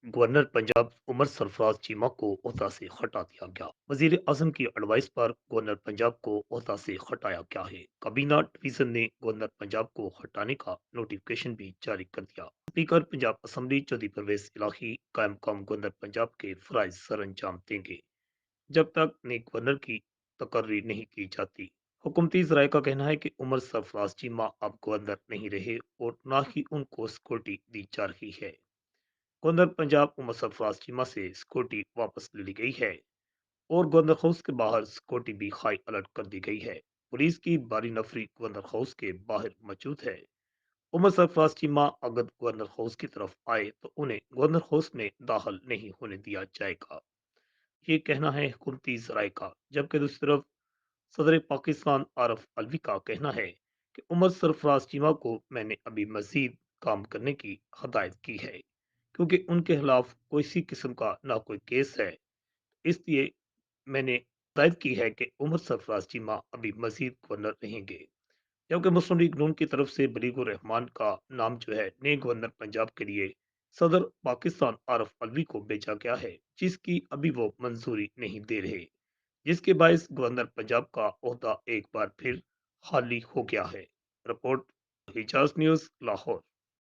Governor Punjab Umar Sarfaraz Cheema को ओहदा से हटा दिया गया। वजीर आजम की एडवाइस पर गवर्नर पंजाब को ओहदा से हटाया गया है। काबीना डिवीजन ने गवर्नर पंजाब को हटाने का नोटिफिकेशन भी जारी कर दिया। स्पीकर पंजाब असम्बली चौधरी परवेज इलाही कायम कम गवर्नर पंजाब के फराइज सर अंजाम देंगे जब तक नए गवर्नर की तकर्री नहीं की जाती। हुकूमती जराये का कहना है कि उमर सरफराज चीमा अब गवर्नर नहीं रहे और न ही उनको सिक्योरिटी दी जा रही है। गवर्नर पंजाब उमर सरफराज चीमा से सिक्योरिटी वापस ले ली गई है और गवर्नर हाउस के बाहर सिक्योरिटी भी हाई अलर्ट कर दी गई है। पुलिस की भारी नफरी गवर्नर हाउस के बाहर मौजूद है। उमर सरफराज चीमा अगर गवर्नर हाउस की तरफ आए तो उन्हें गवर्नर हाउस में दाखिल नहीं होने दिया जाएगा, ये कहना है हुकूमती जराये का। जबकि दूसरी तरफ सदर पाकिस्तान आरफ अलवी का कहना है कि उमर सरफराज चीमा को मैंने अभी मजीद काम करने की हदायत की है क्योंकि उनके खिलाफ कोई सी किस्म का ना कोई केस है। इसलिए मैंने हदायत की है कि उमर सरफराज चीमा अभी मजीद गवर्नर रहेंगे। जबकि मुस्लिम लीग नून की तरफ से बलीगुर रहमान का नाम जो है नए गवर्नर पंजाब के लिए सदर पाकिस्तान आरफ अलवी को भेजा गया है, जिसकी अभी वो मंजूरी नहीं दे रहे, जिसके बायस गवर्नर पंजाब का ओहदा एक बार फिर खाली हो गया है। Report हिजाज news Lahore.